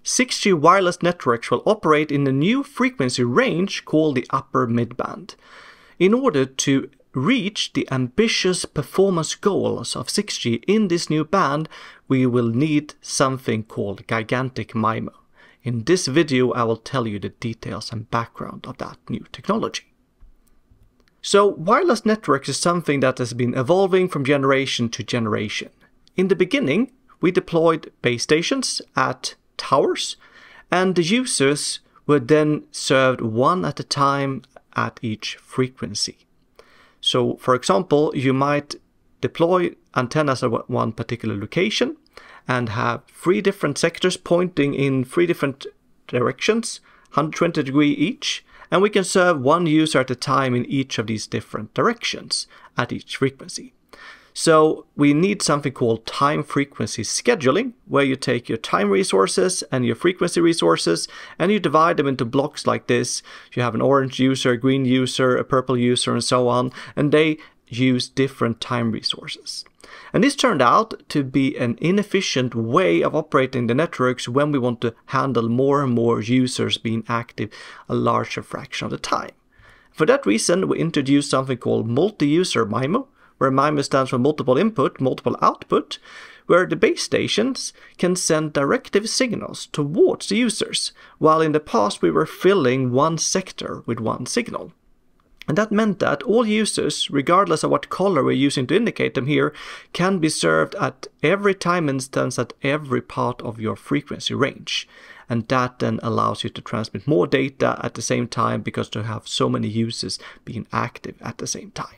6G wireless networks will operate in a new frequency range called the upper midband. In order to reach the ambitious performance goals of 6G in this new band, we will need something called gigantic MIMO. In this video, I will tell you the details and background of that new technology. So, wireless networks is something that has been evolving from generation to generation. In the beginning, we deployed base stations at towers, and the users were then served one at a time at each frequency. So, for example, you might deploy antennas at one particular location and have 3 different sectors pointing in 3 different directions, 120 degrees each, and we can serve one user at a time in each of these different directions at each frequency. So we need something called time frequency scheduling, where you take your time resources and your frequency resources and you divide them into blocks like this. You have an orange user, a green user, a purple user, and so on, and they use different time resources. And this turned out to be an inefficient way of operating the networks when we want to handle more and more users being active a larger fraction of the time. For that reason, we introduced something called multi-user MIMO, where MIMO stands for multiple input, multiple output, where the base stations can send directive signals towards the users, while in the past we were filling one sector with one signal. And that meant that all users, regardless of what color we're using to indicate them here, can be served at every time instance at every part of your frequency range. And that then allows you to transmit more data at the same time because you have so many users being active at the same time.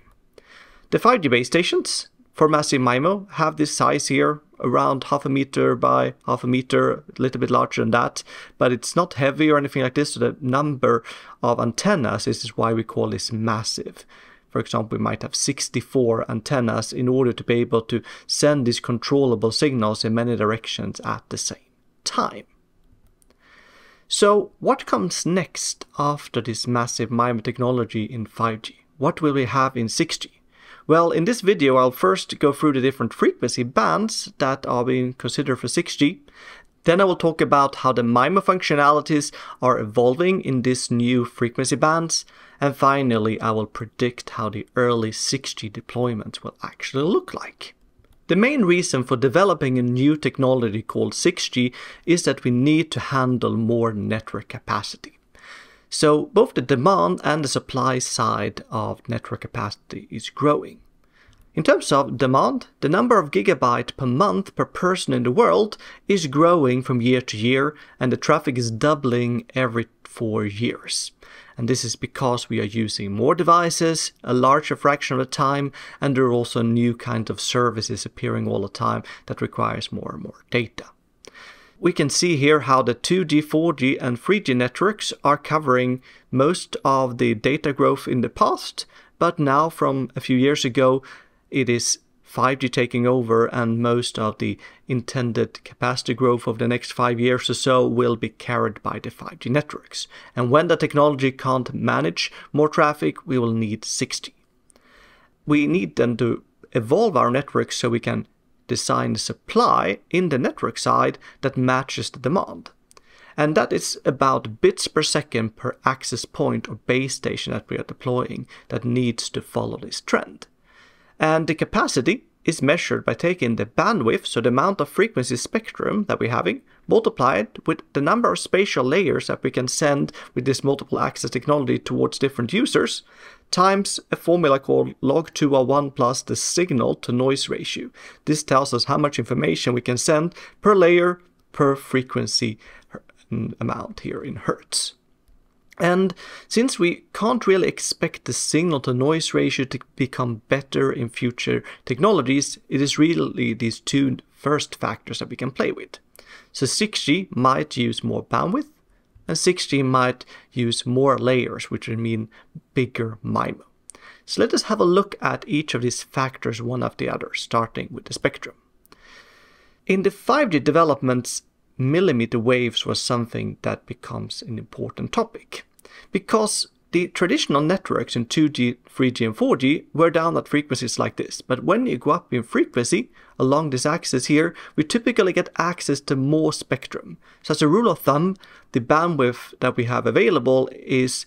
The 5G base stations for massive MIMO have this size here, around 0.5 meter by 0.5 meter, a little bit larger than that, but it's not heavy or anything like this, so the number of antennas is why we call this massive. For example, we might have 64 antennas in order to be able to send these controllable signals in many directions at the same time. So what comes next after this massive MIMO technology in 5G? What will we have in 6G? Well, in this video, I'll first go through the different frequency bands that are being considered for 6G. Then I will talk about how the MIMO functionalities are evolving in these new frequency bands. And finally, I will predict how the early 6G deployments will actually look like. The main reason for developing a new technology called 6G is that we need to handle more network capacity. So both the demand and the supply side of network capacity is growing. In terms of demand, the number of gigabytes per month per person in the world is growing from year to year, and the traffic is doubling every 4 years. And this is because we are using more devices, a larger fraction of the time, and there are also new kinds of services appearing all the time that requires more and more data. We can see here how the 2G, 4G and 3G networks are covering most of the data growth in the past, but now from a few years ago it is 5G taking over, and most of the intended capacity growth of the next 5 years or so will be carried by the 5G networks. And when the technology can't manage more traffic, we will need 6G. We need then to evolve our networks so we can design the supply in the network side that matches the demand. And that is about bits per second per access point or base station that we are deploying that needs to follow this trend. And the capacity is measured by taking the bandwidth, so the amount of frequency spectrum that we're having, multiplied with the number of spatial layers that we can send with this multiple access technology towards different users, times a formula called log2 plus the signal to noise ratio. This tells us how much information we can send per layer per frequency amount here in hertz. And since we can't really expect the signal to noise ratio to become better in future technologies, it is really these 2 first factors that we can play with. So 6G might use more bandwidth, and 6G might use more layers, which would mean bigger MIMO. So let us have a look at each of these factors one after the other, starting with the spectrum. In the 5G developments, millimeter waves was something that becomes an important topic, because the traditional networks in 2G, 3G and 4G were down at frequencies like this, but when you go up in frequency along this axis here, we typically get access to more spectrum. So as a rule of thumb, the bandwidth that we have available is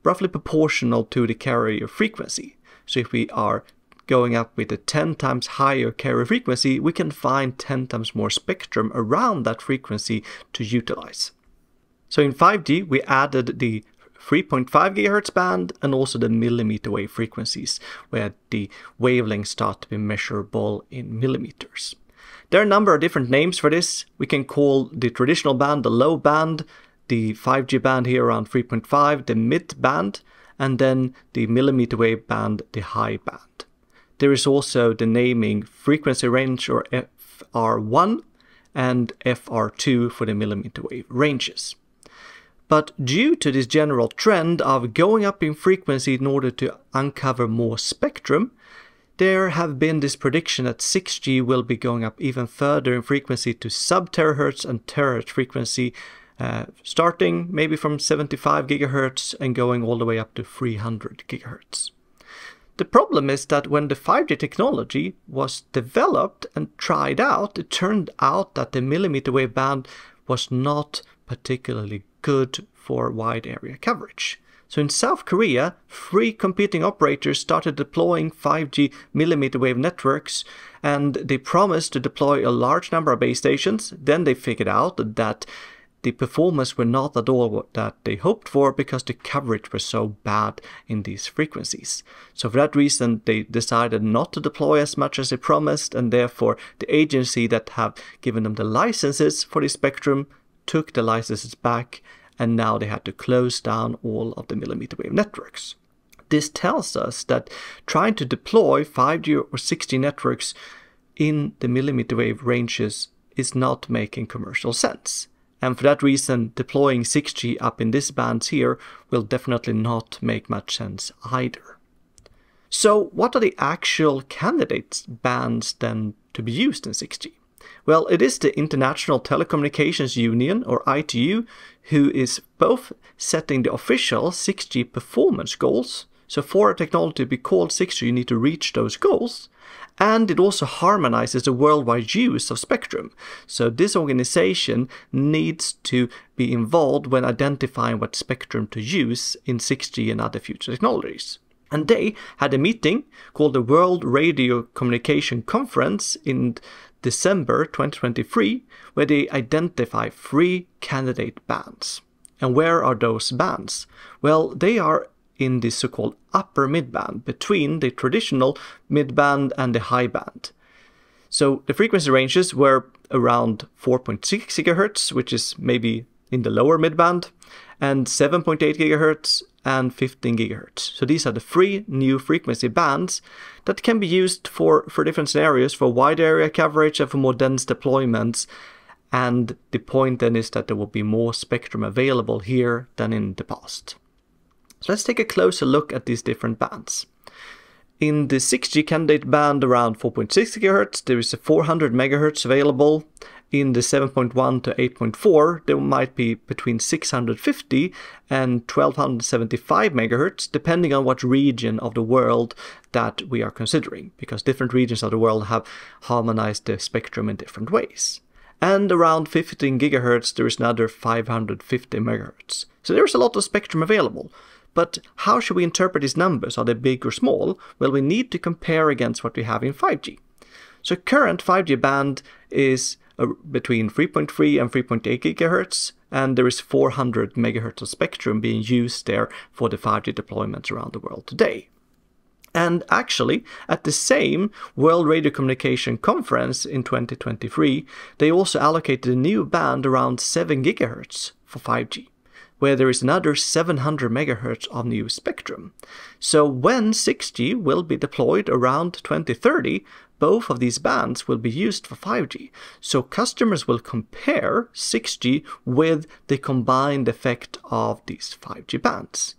roughly proportional to the carrier frequency. So if we are going up with a 10 times higher carrier frequency, we can find 10 times more spectrum around that frequency to utilize. So in 5G, we added the 3.5 GHz band and also the millimeter wave frequencies, where the wavelengths start to be measurable in millimeters. There are a number of different names for this. We can call the traditional band the low band, the 5G band here around 3.5, the mid band, and then the millimeter wave band, the high band. There is also the naming frequency range, or FR1, and FR2 for the millimeter wave ranges. But due to this general trend of going up in frequency in order to uncover more spectrum, there have been this prediction that 6G will be going up even further in frequency to sub-terahertz and terahertz frequency, starting maybe from 75 GHz and going all the way up to 300 GHz. The problem is that when the 5G technology was developed and tried out, it turned out that the millimeter wave band was not particularly good for wide area coverage. So in South Korea, 3 competing operators started deploying 5G millimeter wave networks, and they promised to deploy a large number of base stations. Then they figured out that the performance were not at all what that they hoped for, because the coverage was so bad in these frequencies. So for that reason, they decided not to deploy as much as they promised, and therefore the agency that have given them the licenses for the spectrum took the licenses back, and now they had to close down all of the millimeter wave networks. This tells us that trying to deploy 5G or 6G networks in the millimeter wave ranges is not making commercial sense. And for that reason, deploying 6G up in these bands here will definitely not make much sense either. So what are the actual candidate bands then to be used in 6G? Well, it is the International Telecommunications Union, or ITU, who is both setting the official 6G performance goals. So for a technology to be called 6G, you need to reach those goals. And it also harmonizes the worldwide use of spectrum. So this organization needs to be involved when identifying what spectrum to use in 6G and other future technologies. And they had a meeting called the World Radio Communication Conference in December 2023, where they identify 3 candidate bands. And where are those bands? Well, they are in the so-called upper midband, between the traditional midband and the high band. So the frequency ranges were around 4.6 GHz, which is maybe in the lower midband, and 7.8 GHz and 15 GHz. So these are the 3 new frequency bands that can be used for different scenarios, for wide area coverage and for more dense deployments. And the point then is that there will be more spectrum available here than in the past. So let's take a closer look at these different bands. In the 6G candidate band around 4.6 GHz, there is a 400 MHz available. In the 7.1 to 8.4, there might be between 650 and 1275 MHz, depending on what region of the world that we are considering, because different regions of the world have harmonized the spectrum in different ways. And around 15 GHz, there is another 550 MHz. So there is a lot of spectrum available. But how should we interpret these numbers? Are they big or small? Well, we need to compare against what we have in 5G. So current 5G band is between 3.3 and 3.8 GHz, and there is 400 MHz of spectrum being used there for the 5G deployments around the world today. And actually, at the same World Radio Communication Conference in 2023, they also allocated a new band around 7 GHz for 5G, where there is another 700 MHz of new spectrum. So when 6G will be deployed around 2030, both of these bands will be used for 5G. So customers will compare 6G with the combined effect of these 5G bands.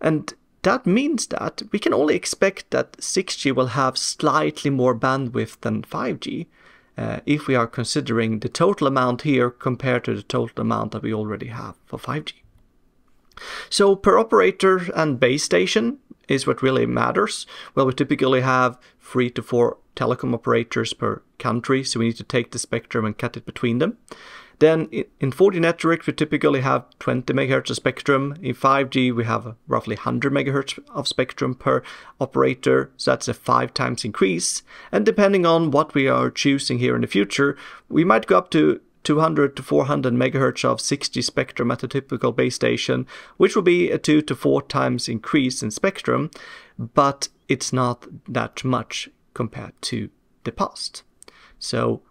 And that means that we can only expect that 6G will have slightly more bandwidth than 5G, if we are considering the total amount here compared to the total amount that we already have for 5G. So per operator and base station is what really matters. Well, we typically have 3 to 4 telecom operators per country, so we need to take the spectrum and cut it between them. Then in 4G networks, we typically have 20 MHz of spectrum. In 5G, we have roughly 100 MHz of spectrum per operator, so that's a 5 times increase. And depending on what we are choosing here in the future, we might go up to 200 to 400 MHz of 6G spectrum at a typical base station, which will be a 2 to 4 times increase in spectrum, but it's not that much compared to the past. So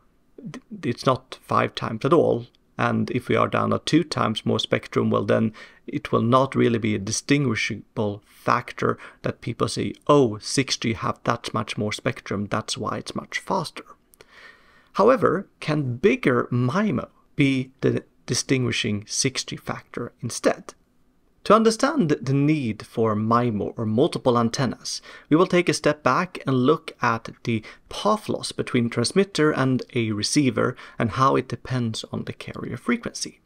it's not 5 times at all, and if we are down at 2 times more spectrum, well then it will not really be a distinguishable factor that people say, oh, 6G have that much more spectrum, that's why it's much faster. However, can bigger MIMO be the distinguishing 6G factor instead? To understand the need for MIMO or multiple antennas, we will take a step back and look at the path loss between transmitter and a receiver and how it depends on the carrier frequency.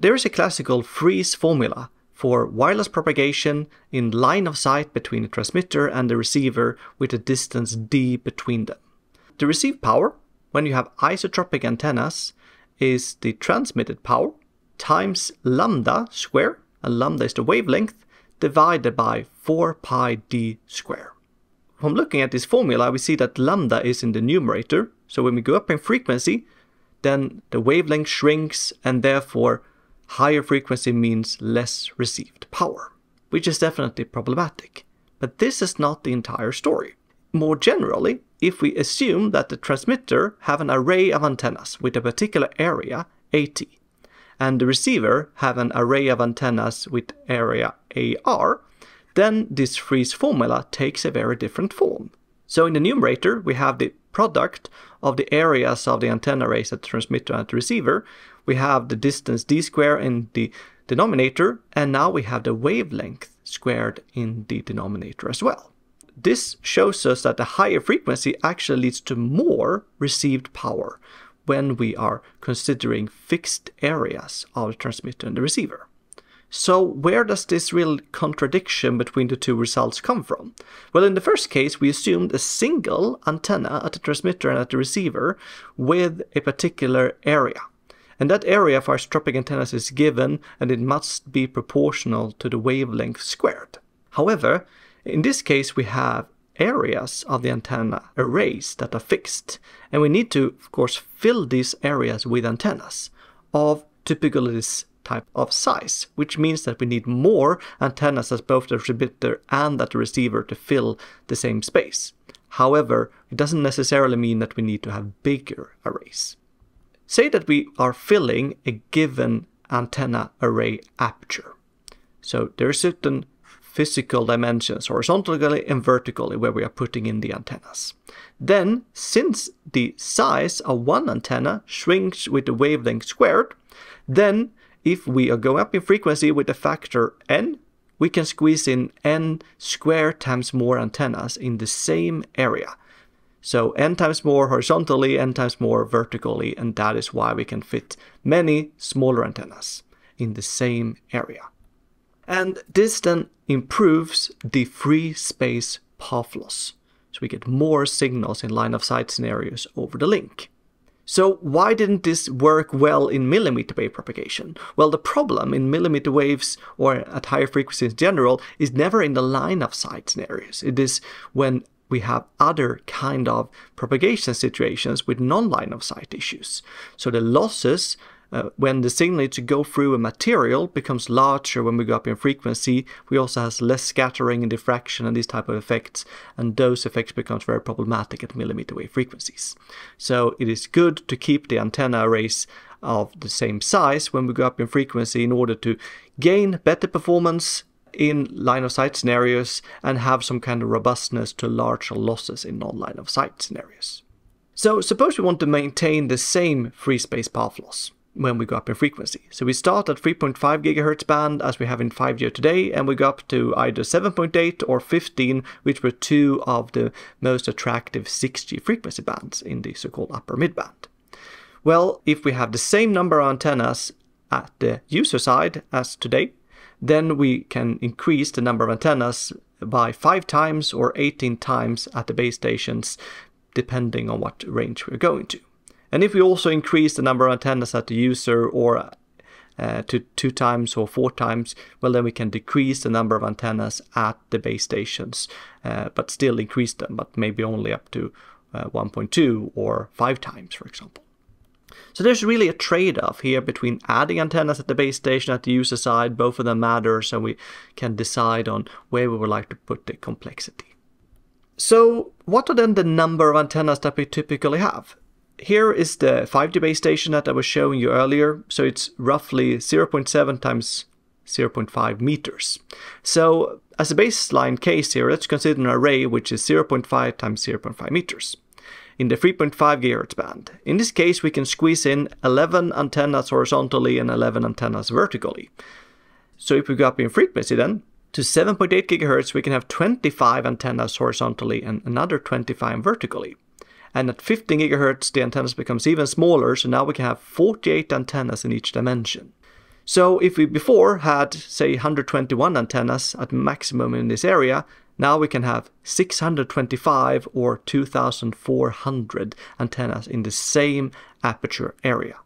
There is a classical freeze formula for wireless propagation in line of sight between the transmitter and the receiver with a distance d between them. The received power, when you have isotropic antennas, is the transmitted power times lambda square, and lambda is the wavelength, divided by 4 pi d square. From looking at this formula, we see that lambda is in the numerator, so when we go up in frequency, then the wavelength shrinks, and therefore higher frequency means less received power, which is definitely problematic. But this is not the entire story. More generally, if we assume that the transmitter have an array of antennas with a particular area, AT, and the receiver have an array of antennas with area AR, then this freeze formula takes a very different form. So in the numerator, we have the product of the areas of the antenna arrays at the transmitter and the receiver. We have the distance d squared in the denominator, and now we have the wavelength squared in the denominator as well. This shows us that the higher frequency actually leads to more received power when we are considering fixed areas of the transmitter and the receiver. So where does this real contradiction between the two results come from? Well, in the first case, we assumed a single antenna at the transmitter and at the receiver with a particular area. And that area for isotropic antennas is given, and it must be proportional to the wavelength squared. However, in this case, we have areas of the antenna arrays that are fixed, and we need to, of course, fill these areas with antennas of typically this type of size, which means that we need more antennas at both the transmitter and at the receiver to fill the same space. However, it doesn't necessarily mean that we need to have bigger arrays. Say that we are filling a given antenna array aperture. So there are certain physical dimensions, horizontally and vertically, where we are putting in the antennas. Then, since the size of one antenna shrinks with the wavelength squared, then if we are going up in frequency with the factor n, we can squeeze in n squared times more antennas in the same area. So n times more horizontally, n times more vertically, and that is why we can fit many smaller antennas in the same area. And this then improves the free space path loss, so we get more signals in line of sight scenarios over the link. So why didn't this work well in millimeter wave propagation? Well, the problem in millimeter waves or at higher frequencies in general is never in the line of sight scenarios. It is when we have other kind of propagation situations with non-line of sight issues. So the losses when the signal needs to go through a material becomes larger when we go up in frequency. We also have less scattering and diffraction and these type of effects, and those effects becomes very problematic at millimeter wave frequencies. So it is good to keep the antenna arrays of the same size when we go up in frequency in order to gain better performance in line of sight scenarios and have some kind of robustness to larger losses in non-line of sight scenarios. So suppose we want to maintain the same free space path loss when we go up in frequency. So we start at 3.5 GHz band as we have in 5G today, and we go up to either 7.8 or 15, which were two of the most attractive 6G frequency bands in the so-called upper midband. Well, if we have the same number of antennas at the user side as today, then we can increase the number of antennas by 5 times or 18 times at the base stations, depending on what range we're going to. And if we also increase the number of antennas at the user or to 2 times or 4 times, well, then we can decrease the number of antennas at the base stations, but still increase them, but maybe only up to 1.2 or 5 times, for example. So there's really a trade-off here between adding antennas at the base station at the user side. Both of them matters, and we can decide on where we would like to put the complexity. So what are then the number of antennas that we typically have? Here is the 5G base station that I was showing you earlier. So it's roughly 0.7 times 0.5 meters. So as a baseline case here, let's consider an array which is 0.5 times 0.5 meters in the 3.5 GHz band. In this case, we can squeeze in 11 antennas horizontally and 11 antennas vertically. So if we go up in frequency then to 7.8 GHz, we can have 25 antennas horizontally and another 25 vertically. And at 15 GHz, the antennas becomes even smaller, so now we can have 48 antennas in each dimension. So if we before had, say, 121 antennas at maximum in this area, now we can have 625 or 2,400 antennas in the same aperture area.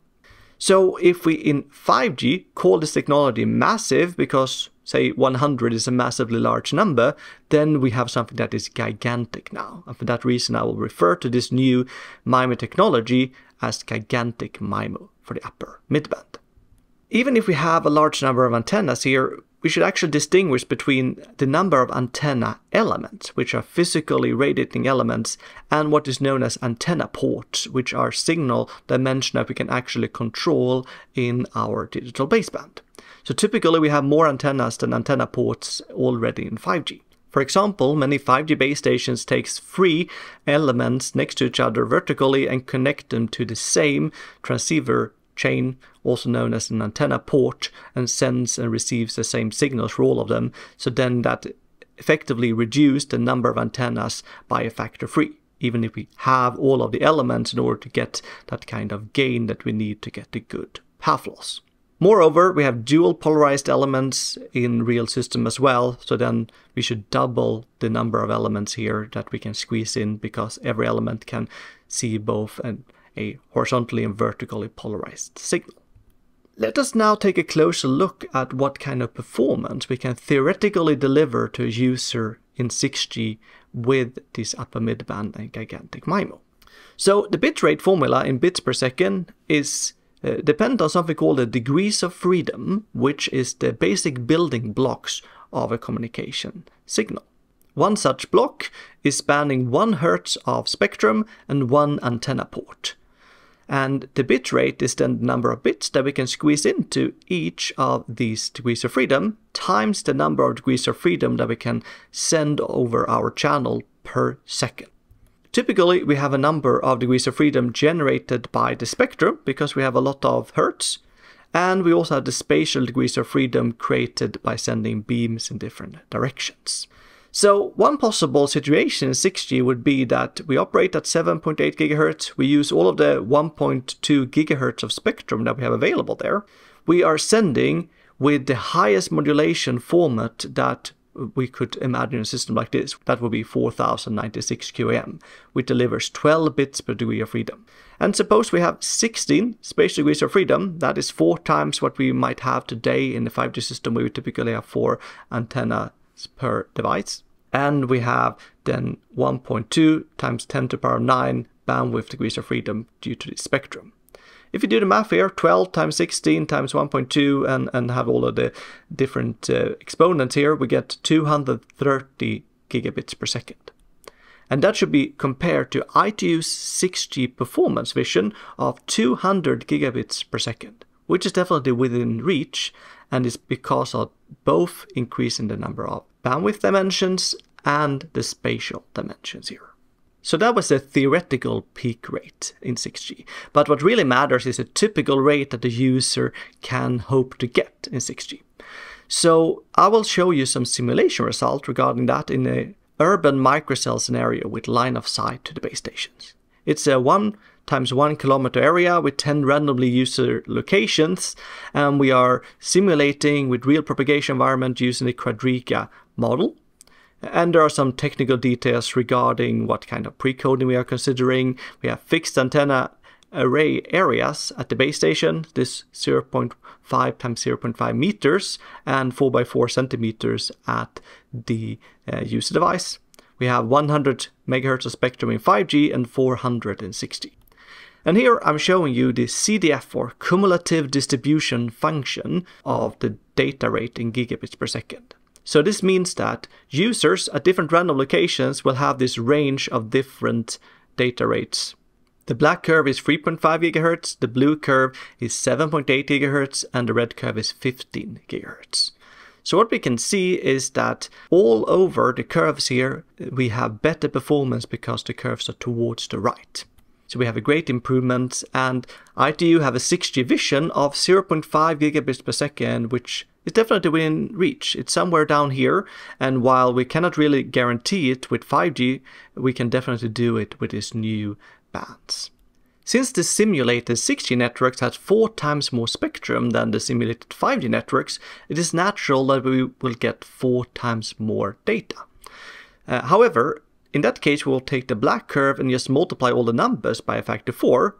So if we in 5G call this technology massive because, say, 100 is a massively large number, then we have something that is gigantic now. And for that reason, I will refer to this new MIMO technology as gigantic MIMO for the upper midband. Even if we have a large number of antennas here, we should actually distinguish between the number of antenna elements, which are physically radiating elements, and what is known as antenna ports, which are signal dimension that we can actually control in our digital baseband. So typically we have more antennas than antenna ports already in 5G. For example, many 5G base stations takes 3 elements next to each other vertically and connect them to the same transceiver chain, also known as an antenna port, and sends and receives the same signals for all of them. So then that effectively reduced the number of antennas by a factor 3, even if we have all of the elements in order to get that kind of gain that we need to get the good path loss. Moreover, we have dual polarized elements in real system as well, so then we should double the number of elements here that we can squeeze in, because every element can see both a horizontally and vertically polarized signal. Let us now take a closer look at what kind of performance we can theoretically deliver to a user in 6G with this upper midband and gigantic MIMO. So the bitrate formula in bits per second is dependent on something called the degrees of freedom, which is the basic building blocks of a communication signal. One such block is spanning 1 Hz of spectrum and 1 antenna port. And the bit rate is then the number of bits that we can squeeze into each of these degrees of freedom times the number of degrees of freedom that we can send over our channel per second. Typically, we have a number of degrees of freedom generated by the spectrum because we have a lot of hertz. And we also have the spatial degrees of freedom created by sending beams in different directions. So one possible situation in 6G would be that we operate at 7.8 GHz, we use all of the 1.2 GHz of spectrum that we have available there. We are sending with the highest modulation format that we could imagine a system like this. That would be 4096 QAM, which delivers 12 bits per degree of freedom. And suppose we have 16 spatial degrees of freedom, that is 4 times what we might have today in the 5G system, where we typically have 4 antennas per device. And we have then 1.2 times 10 to the power 9 bandwidth degrees of freedom due to the spectrum. If you do the math here, 12 times 16 times 1.2 and have all of the different exponents here, we get 230 gigabits per second. And that should be compared to ITU's 6G performance vision of 200 gigabits per second, which is definitely within reach, and is because of both increase in the number of bandwidth dimensions and the spatial dimensions here. So that was the theoretical peak rate in 6G. But what really matters is a typical rate that the user can hope to get in 6G. So I will show you some simulation results regarding that in an urban microcell scenario with line of sight to the base stations. It's a 1 times 1 kilometer area with 10 randomly user locations, and we are simulating with real propagation environment using the Quadriga model. And there are some technical details regarding what kind of pre-coding we are considering. We have fixed antenna array areas at the base station, this 0.5 times 0.5 meters and 4 by 4 centimeters at the user device. We have 100 megahertz of spectrum in 5G and 460. And here I'm showing you the CDF, or cumulative distribution function, of the data rate in gigabits per second. So this means that users at different random locations will have this range of different data rates. The black curve is 3.5 GHz, the blue curve is 7.8 GHz, and the red curve is 15 GHz. So what we can see is that all over the curves here, we have better performance because the curves are towards the right. So we have a great improvement, and ITU have a 6G vision of 0.5 gigabits per second, which is definitely within reach. It's somewhere down here, and while we cannot really guarantee it with 5G, we can definitely do it with these new bands. Since the simulated 6G networks has 4 times more spectrum than the simulated 5G networks, it is natural that we will get 4 times more data. However, in that case, we will take the black curve and just multiply all the numbers by a factor 4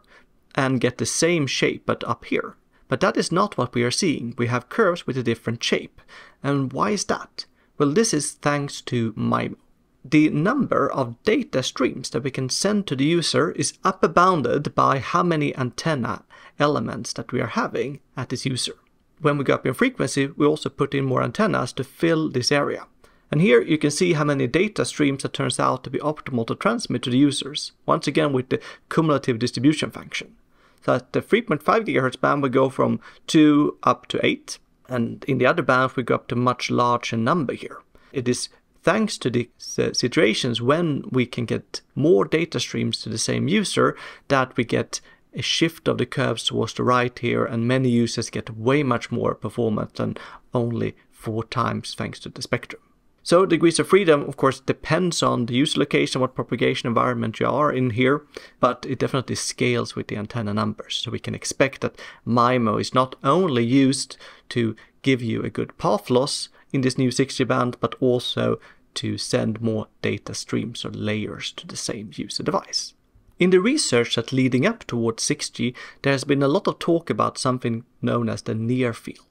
and get the same shape but up here. But that is not what we are seeing. We have curves with a different shape. And why is that? Well, this is thanks to MIMO. The number of data streams that we can send to the user is upper bounded by how many antenna elements that we are having at this user. When we go up in frequency, we also put in more antennas to fill this area. And here you can see how many data streams that turns out to be optimal to transmit to the users, once again with the cumulative distribution function. So at the 3.5 GHz band we go from 2 up to 8, and in the other bands we go up to much larger number here. It is thanks to the situations when we can get more data streams to the same user that we get a shift of the curves towards the right here, and many users get way much more performance than only 4 times thanks to the spectrum. So degrees of freedom, of course, depends on the user location, what propagation environment you are in here, but it definitely scales with the antenna numbers. So we can expect that MIMO is not only used to give you a good path loss in this new 6G band, but also to send more data streams or layers to the same user device. In the research that's leading up towards 6G, there has been a lot of talk about something known as the near field.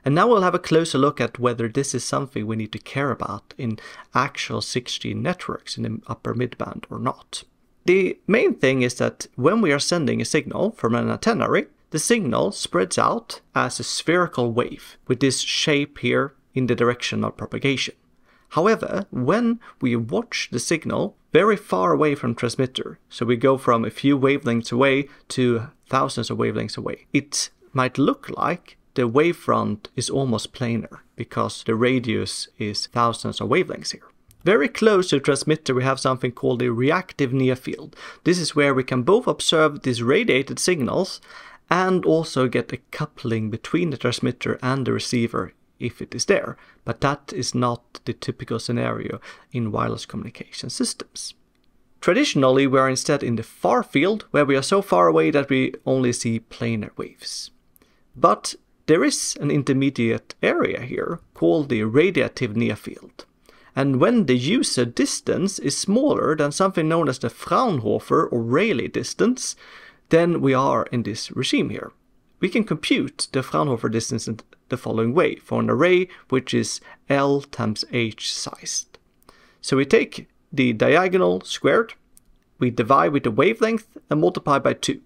And now we'll have a closer look at whether this is something we need to care about in actual 6G networks in the upper midband or not. The main thing is that when we are sending a signal from an antenna array, the signal spreads out as a spherical wave with this shape here in the direction of propagation. However, when we watch the signal very far away from transmitter, so we go from a few wavelengths away to thousands of wavelengths away, it might look like the wavefront is almost planar because the radius is thousands of wavelengths here. Very close to the transmitter we have something called the reactive near field. This is where we can both observe these radiated signals and also get a coupling between the transmitter and the receiver if it is there. But that is not the typical scenario in wireless communication systems. Traditionally, we are instead in the far field, where we are so far away that we only see planar waves. But there is an intermediate area here called the radiative near field. And when the user distance is smaller than something known as the Fraunhofer or Rayleigh distance, then we are in this regime here. We can compute the Fraunhofer distance in the following way for an array which is L times H sized. So we take the diagonal squared, we divide with the wavelength and multiply by 2.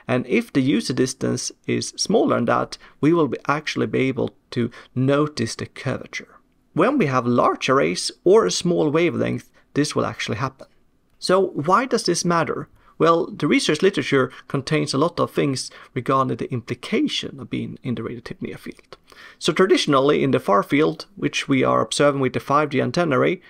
And if the user distance is smaller than that, we will actually be able to notice the curvature. When we have large arrays or a small wavelength, this will actually happen. So why does this matter? Well, the research literature contains a lot of things regarding the implication of being in the radiative near field. So traditionally in the far field, which we are observing with the 5G antenna array,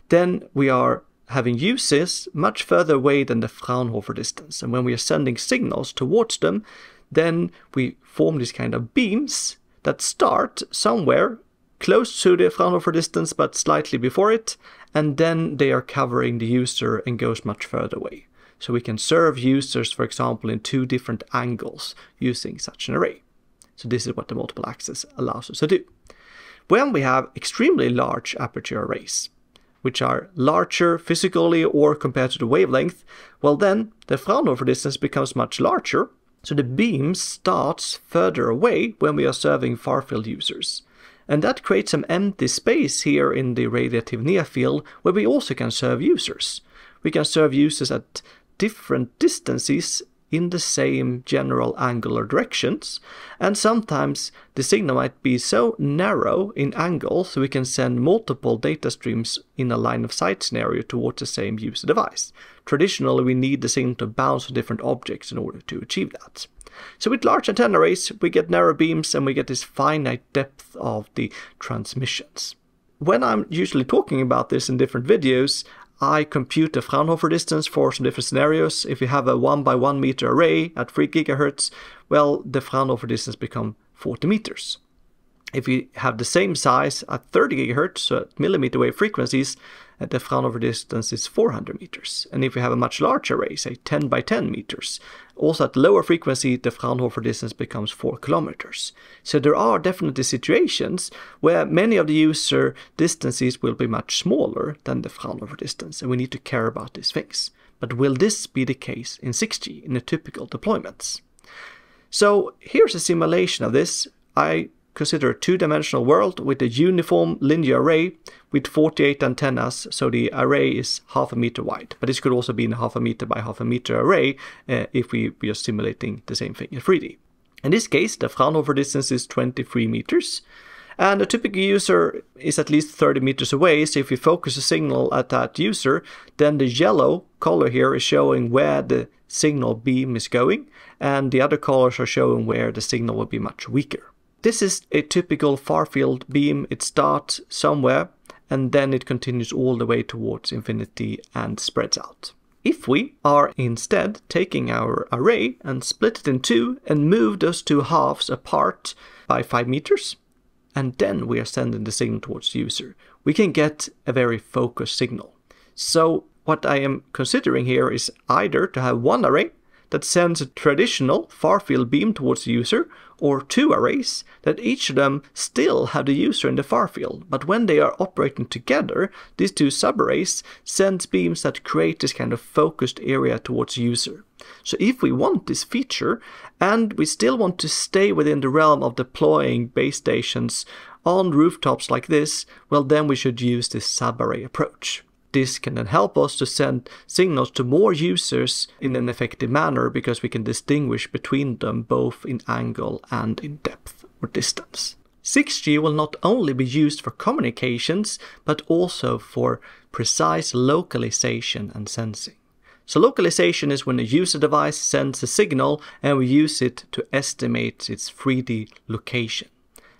then we are having uses much further away than the Fraunhofer distance. And when we are sending signals towards them, then we form these kind of beams that start somewhere close to the Fraunhofer distance but slightly before it, and then they are covering the user and goes much further away. So we can serve users, for example, in 2 different angles using such an array. So this is what the multiple access allows us to do. When we have extremely large aperture arrays, which are larger physically or compared to the wavelength, well then the Fraunhofer distance becomes much larger, so the beam starts further away when we are serving far-field users. And that creates some empty space here in the radiative near field where we also can serve users. We can serve users at different distances in the same general angular directions, and sometimes the signal might be so narrow in angle so we can send multiple data streams in a line of sight scenario towards the same user device. Traditionally, we need the signal to bounce on different objects in order to achieve that. So with large antenna arrays, we get narrow beams and we get this finite depth of the transmissions. When I'm usually talking about this in different videos, I compute the Fraunhofer distance for some different scenarios. If you have a 1 by 1 meter array at 3 gigahertz, well, the Fraunhofer distance becomes 40 meters. If you have the same size at 30 gigahertz, so at millimeter wave frequencies, the Fraunhofer distance is 400 meters. And if you have a much larger array, say 10 by 10 meters, also at lower frequency, the Fraunhofer distance becomes 4 kilometers. So there are definitely situations where many of the user distances will be much smaller than the Fraunhofer distance, and we need to care about these things. But will this be the case in 6G in the typical deployments? So here's a simulation of this. I consider a 2-dimensional world with a uniform linear array with 48 antennas, so the array is half a meter wide. But this could also be a half a meter by half a meter array if we are simulating the same thing in 3D. In this case, the Fraunhofer distance is 23 meters, and a typical user is at least 30 meters away, so if we focus a signal at that user, then the yellow color here is showing where the signal beam is going, and the other colors are showing where the signal will be much weaker. This is a typical far-field beam. It starts somewhere and then it continues all the way towards infinity and spreads out. If we are instead taking our array and split it in 2 and move those 2 halves apart by 5 meters, and then we are sending the signal towards the user, we can get a very focused signal. So what I am considering here is either to have one array that sends a traditional far-field beam towards the user, or 2 arrays that each of them still have the user in the far field, but when they are operating together, these 2 subarrays send beams that create this kind of focused area towards the user. So if we want this feature, and we still want to stay within the realm of deploying base stations on rooftops like this, well then we should use this subarray approach. This can then help us to send signals to more users in an effective manner because we can distinguish between them both in angle and in depth or distance. 6G will not only be used for communications, but also for precise localization and sensing. So localization is when a user device sends a signal and we use it to estimate its 3D location.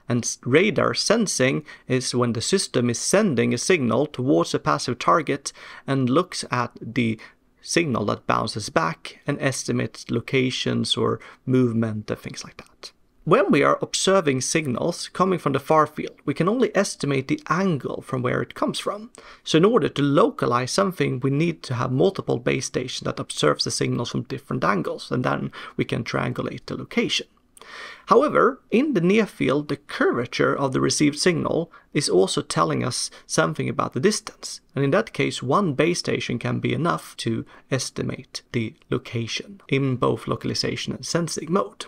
And radar sensing is when the system is sending a signal towards a passive target and looks at the signal that bounces back and estimates locations or movement and things like that. When we are observing signals coming from the far field, we can only estimate the angle from where it comes from. So in order to localize something, we need to have multiple base stations that observes the signals from different angles, and then we can triangulate the location. However, in the near field, the curvature of the received signal is also telling us something about the distance. And in that case, one base station can be enough to estimate the location in both localization and sensing mode.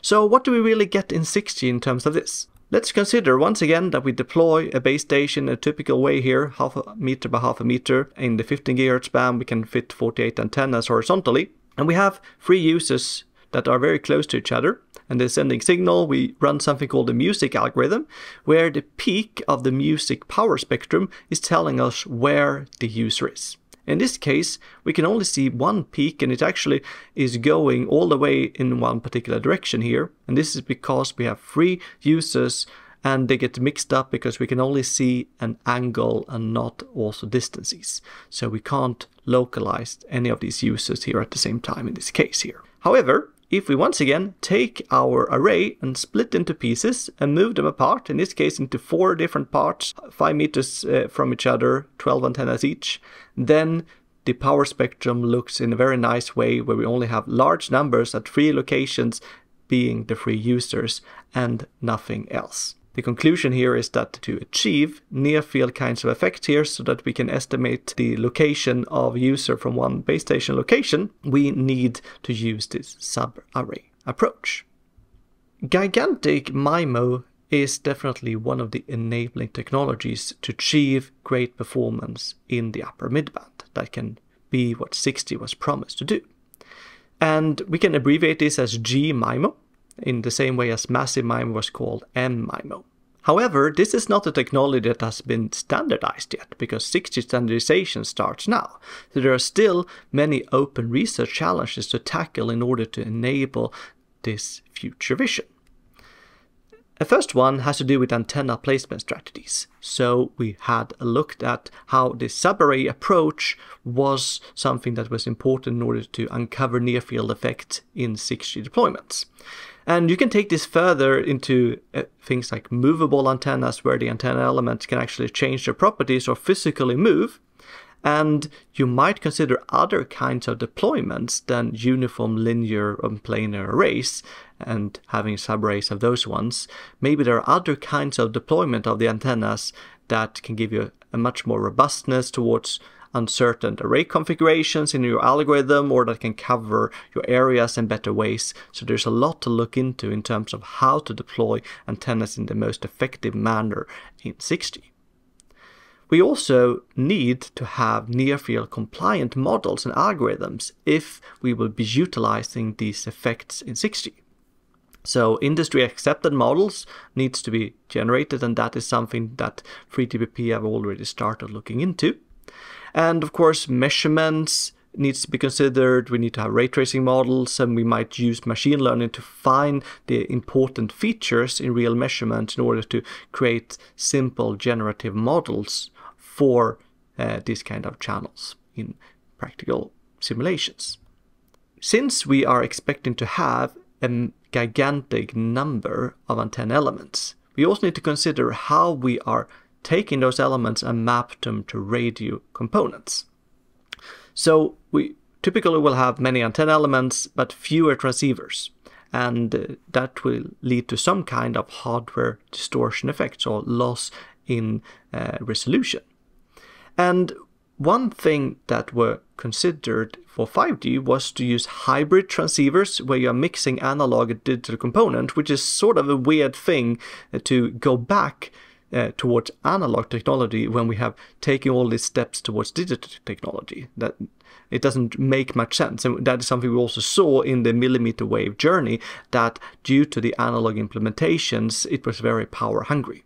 So what do we really get in 6G in terms of this? Let's consider once again that we deploy a base station in a typical way here, half a meter by half a meter. In the 15 GHz band, we can fit 48 antennas horizontally. And we have 3 users that are very close to each other, and they're sending signal. We run something called the music algorithm, where the peak of the music power spectrum is telling us where the user is. In this case, we can only see one peak, and it actually is going all the way in one particular direction here. And this is because we have 3 users and they get mixed up because we can only see an angle and not also distances. So we can't localize any of these users here at the same time in this case here. However, if we once again take our array and split into pieces and move them apart, in this case into 4 different parts, 5 meters from each other, 12 antennas each, then the power spectrum looks in a very nice way, where we only have large numbers at 3 locations, being the 3 users and nothing else. The conclusion here is that to achieve near-field kinds of effects here, so that we can estimate the location of user from one base station location, we need to use this subarray approach. Gigantic MIMO is definitely one of the enabling technologies to achieve great performance in the upper midband. That can be what 6G was promised to do. And we can abbreviate this as GMIMO, in the same way as massive MIMO was called mmIMO. However, this is not a technology that has been standardized yet, because 6G standardization starts now. So there are still many open research challenges to tackle in order to enable this future vision. The first one has to do with antenna placement strategies. So we had looked at how the subarray approach was something that was important in order to uncover near-field effect in 6G deployments. And you can take this further into things like movable antennas, where the antenna elements can actually change their properties or physically move. And you might consider other kinds of deployments than uniform linear and planar arrays and having subarrays of those ones. Maybe there are other kinds of deployment of the antennas that can give you a much more robustness towards uncertain array configurations in your algorithm, or that can cover your areas in better ways. So there's a lot to look into in terms of how to deploy antennas in the most effective manner in 6G. We also need to have near-field compliant models and algorithms if we will be utilizing these effects in 6G. So industry accepted models needs to be generated, and that is something that 3GPP have already started looking into. And of course, measurements needs to be considered. We need to have ray tracing models, and we might use machine learning to find the important features in real measurements in order to create simple generative models for these kind of channels in practical simulations. Since we are expecting to have a gigantic number of antenna elements, we also need to consider how we are taking those elements and map them to radio components. So we typically will have many antenna elements but fewer transceivers, and that will lead to some kind of hardware distortion effects or loss in resolution. And one thing that were considered for 5G was to use hybrid transceivers, where you're mixing analog and digital component, which is sort of a weird thing to go back towards analog technology when we have taken all these steps towards digital technology. That it doesn't make much sense, and that is something we also saw in the mmWave journey, that due to the analog implementations it was very power hungry.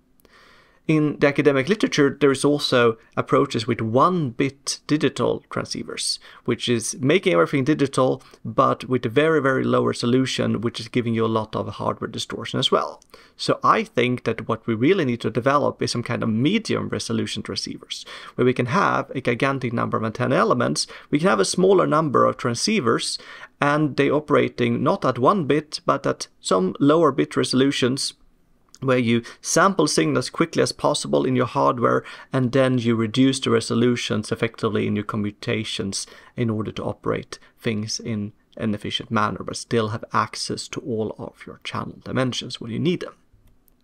In the academic literature, there is also approaches with 1-bit digital transceivers, which is making everything digital, but with a very, very low resolution, which is giving you a lot of hardware distortion as well. So I think that what we really need to develop is some kind of medium resolution transceivers, where we can have a gigantic number of antenna elements, we can have a smaller number of transceivers, and they operating not at 1 bit, but at some lower bit resolutions, where you sample signals as quickly as possible in your hardware, and then you reduce the resolutions effectively in your computations in order to operate things in an efficient manner, but still have access to all of your channel dimensions when you need them.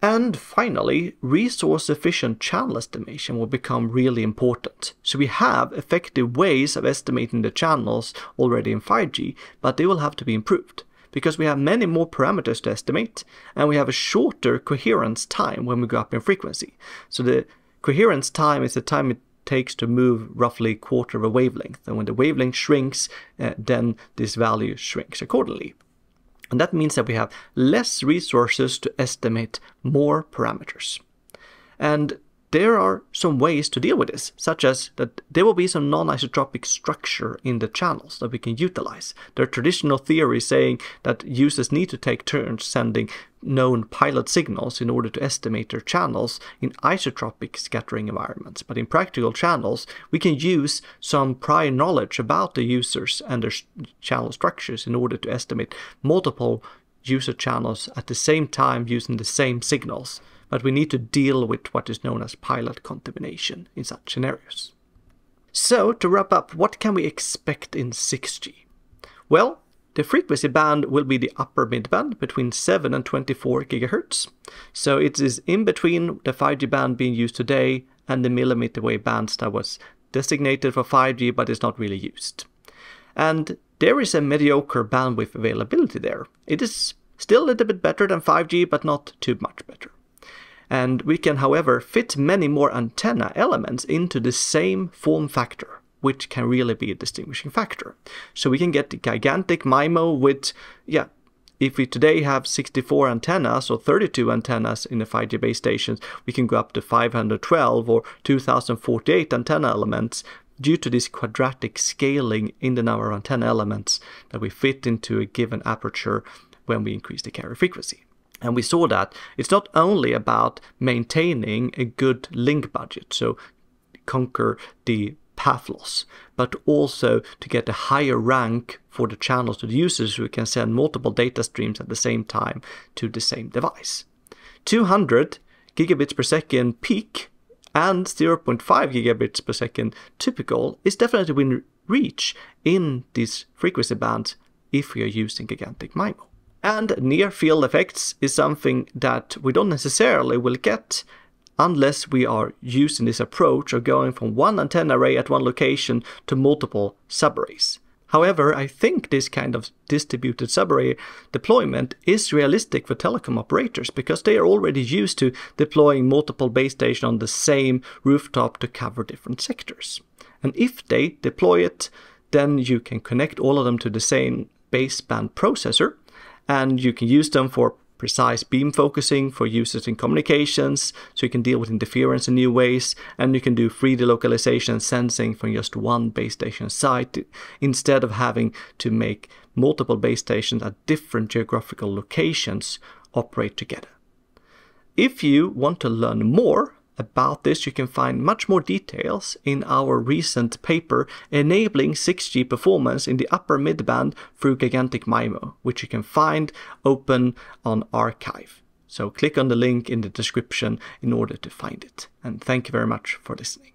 And finally, resource-efficient channel estimation will become really important. So we have effective ways of estimating the channels already in 5G, but they will have to be improved, because we have many more parameters to estimate, and we have a shorter coherence time when we go up in frequency. So the coherence time is the time it takes to move roughly a quarter of a wavelength, and when the wavelength shrinks, then this value shrinks accordingly. And that means that we have less resources to estimate more parameters. And there are some ways to deal with this, such as that there will be some non-isotropic structure in the channels that we can utilize. There are traditional theories saying that users need to take turns sending known pilot signals in order to estimate their channels in isotropic scattering environments. But in practical channels, we can use some prior knowledge about the users and their channel structures in order to estimate multiple user channels at the same time using the same signals. But we need to deal with what is known as pilot contamination in such scenarios. So, to wrap up, what can we expect in 6G? Well, the frequency band will be the upper midband between 7 and 24 GHz. So it is in between the 5G band being used today and the mmWave bands that was designated for 5G but is not really used. And there is a mediocre bandwidth availability there. It is still a little bit better than 5G, but not too much better. And we can, however, fit many more antenna elements into the same form factor, which can really be a distinguishing factor. So we can get the gigantic MIMO with, if we today have 64 antennas or 32 antennas in the 5G base stations, we can go up to 512 or 2048 antenna elements due to this quadratic scaling in the number of antenna elements that we fit into a given aperture when we increase the carrier frequency. And we saw that it's not only about maintaining a good link budget, so conquer the path loss, but also to get a higher rank for the channels to the users who can send multiple data streams at the same time to the same device. 200 gigabits per second peak and 0.5 gigabits per second typical is definitely within reach in these frequency bands if we are using gigantic MIMO. And near field effects is something that we don't necessarily will get unless we are using this approach of going from one antenna array at one location to multiple subarrays. However, I think this kind of distributed subarray deployment is realistic for telecom operators because they are already used to deploying multiple base stations on the same rooftop to cover different sectors. And if they deploy it, then you can connect all of them to the same baseband processor, and you can use them for precise beam focusing for users in communications, so you can deal with interference in new ways, and you can do 3D localization and sensing from just one base station site, instead of having to make multiple base stations at different geographical locations operate together. If you want to learn more about this, you can find much more details in our recent paper enabling 6G performance in the upper midband through gigantic MIMO, which you can find open on archive. So click on the link in the description in order to find it. And thank you very much for listening.